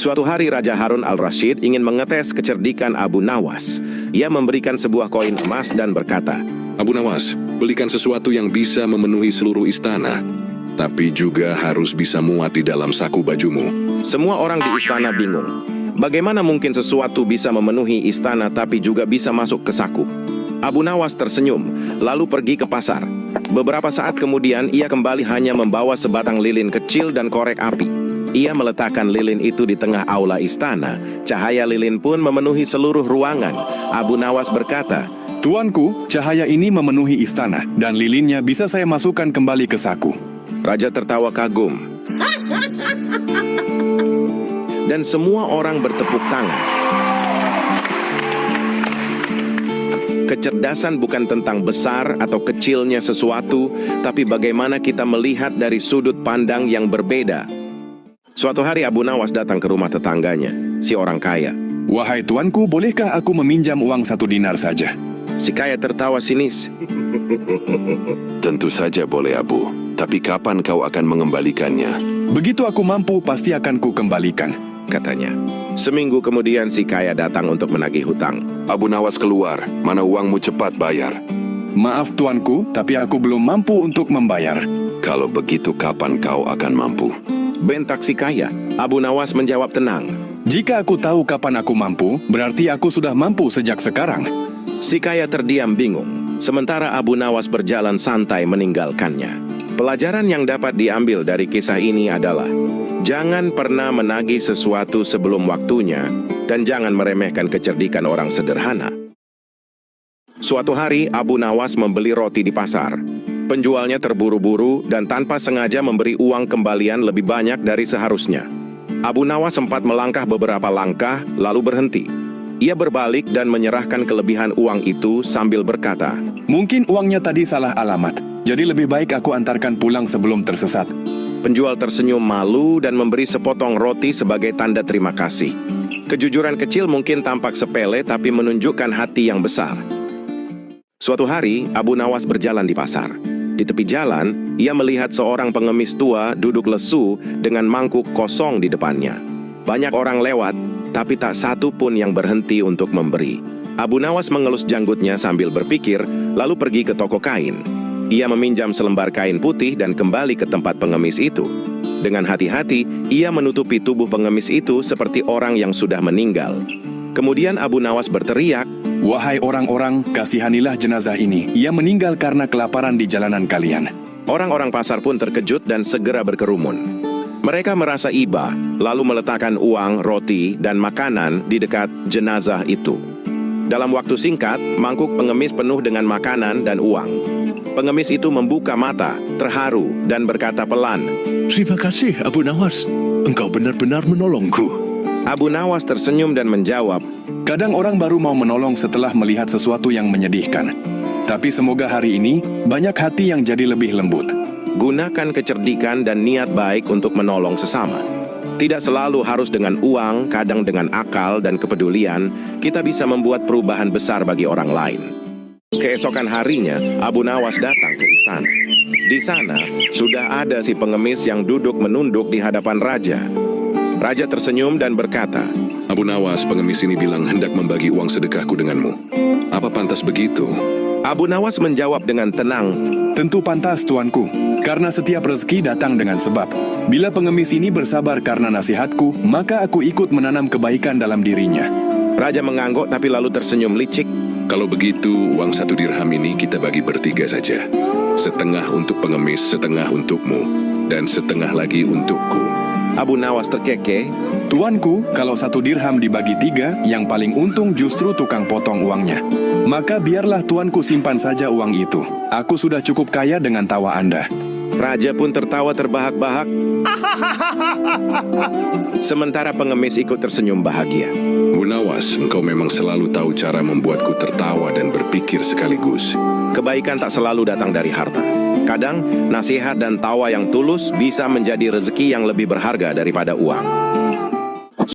Suatu hari Raja Harun al-Rasyid ingin mengetes kecerdikan Abu Nawas. Ia memberikan sebuah koin emas dan berkata, Abu Nawas, belikan sesuatu yang bisa memenuhi seluruh istana, tapi juga harus bisa muat di dalam saku bajumu. semua orang di istana bingung. Bagaimana mungkin sesuatu bisa memenuhi istana tapi juga bisa masuk ke saku? Abu Nawas tersenyum, lalu pergi ke pasar. Beberapa saat kemudian ia kembali hanya membawa sebatang lilin kecil dan korek api. Ia meletakkan lilin itu di tengah aula istana. Cahaya lilin pun memenuhi seluruh ruangan. Abu Nawas berkata, Tuanku, cahaya ini memenuhi istana, dan lilinnya bisa saya masukkan kembali ke saku. Raja tertawa kagum. Dan semua orang bertepuk tangan. Kecerdasan bukan tentang besar atau kecilnya sesuatu, tapi bagaimana kita melihat dari sudut pandang yang berbeda. Suatu hari Abu Nawas datang ke rumah tetangganya, si orang kaya. Wahai tuanku, bolehkah aku meminjam uang 1 dinar saja? Si kaya tertawa sinis. Tentu saja boleh, Abu. Tapi kapan kau akan mengembalikannya? Begitu aku mampu, pasti akan ku kembalikan. Katanya. Seminggu kemudian si kaya datang untuk menagih hutang. Abu Nawas keluar. Mana uangmu, cepat bayar. Maaf tuanku, tapi aku belum mampu untuk membayar. Kalau begitu kapan kau akan mampu? Bentak si kaya. Abu Nawas menjawab tenang. Jika aku tahu kapan aku mampu, berarti aku sudah mampu sejak sekarang. Si kaya terdiam bingung, sementara Abu Nawas berjalan santai meninggalkannya. Pelajaran yang dapat diambil dari kisah ini adalah, jangan pernah menagih sesuatu sebelum waktunya, dan jangan meremehkan kecerdikan orang sederhana. Suatu hari, Abu Nawas membeli roti di pasar. Penjualnya terburu-buru dan tanpa sengaja memberi uang kembalian lebih banyak dari seharusnya. Abu Nawas sempat melangkah beberapa langkah, lalu berhenti. Ia berbalik dan menyerahkan kelebihan uang itu sambil berkata, Mungkin uangnya tadi salah alamat, jadi lebih baik aku antarkan pulang sebelum tersesat. Penjual tersenyum malu dan memberi sepotong roti sebagai tanda terima kasih. Kejujuran kecil mungkin tampak sepele tapi menunjukkan hati yang besar. Suatu hari, Abu Nawas berjalan di pasar. Di tepi jalan, ia melihat seorang pengemis tua duduk lesu dengan mangkuk kosong di depannya. Banyak orang lewat, tapi tak satu pun yang berhenti untuk memberi. Abu Nawas mengelus janggutnya sambil berpikir, lalu pergi ke toko kain. Ia meminjam selembar kain putih dan kembali ke tempat pengemis itu. Dengan hati-hati, ia menutupi tubuh pengemis itu seperti orang yang sudah meninggal. Kemudian Abu Nawas berteriak, Wahai orang-orang, kasihanilah jenazah ini. Ia meninggal karena kelaparan di jalanan kalian. Orang-orang pasar pun terkejut dan segera berkerumun. Mereka merasa iba, lalu meletakkan uang, roti, dan makanan di dekat jenazah itu. Dalam waktu singkat, mangkuk pengemis penuh dengan makanan dan uang. Pengemis itu membuka mata, terharu, dan berkata pelan, Terima kasih, Abu Nawas. Engkau benar-benar menolongku. Abu Nawas tersenyum dan menjawab, Kadang orang baru mau menolong setelah melihat sesuatu yang menyedihkan. Tapi semoga hari ini, banyak hati yang jadi lebih lembut. gunakan kecerdikan dan niat baik untuk menolong sesama. Tidak selalu harus dengan uang, kadang dengan akal dan kepedulian, kita bisa membuat perubahan besar bagi orang lain. Keesokan harinya, Abu Nawas datang ke istana. Di sana, sudah ada si pengemis yang duduk menunduk di hadapan raja. Raja tersenyum dan berkata, Abu Nawas, pengemis ini bilang hendak membagi uang sedekahku denganmu. Apa pantas begitu? Abu Nawas menjawab dengan tenang, Tentu pantas, tuanku, karena setiap rezeki datang dengan sebab. Bila pengemis ini bersabar karena nasihatku, maka aku ikut menanam kebaikan dalam dirinya. Raja mengangguk tapi lalu tersenyum licik. Kalau begitu, uang 1 dirham ini kita bagi bertiga saja. Setengah untuk pengemis, setengah untukmu, dan setengah lagi untukku. Abu Nawas terkekeh. Tuanku, kalau 1 dirham dibagi 3, yang paling untung justru tukang potong uangnya. Maka biarlah tuanku simpan saja uang itu. Aku sudah cukup kaya dengan tawa Anda. Raja pun tertawa terbahak-bahak. Sementara pengemis ikut tersenyum bahagia. Abu Nawas, engkau memang selalu tahu cara membuatku tertawa dan berpikir sekaligus. Kebaikan tak selalu datang dari harta. Kadang, nasihat dan tawa yang tulus bisa menjadi rezeki yang lebih berharga daripada uang.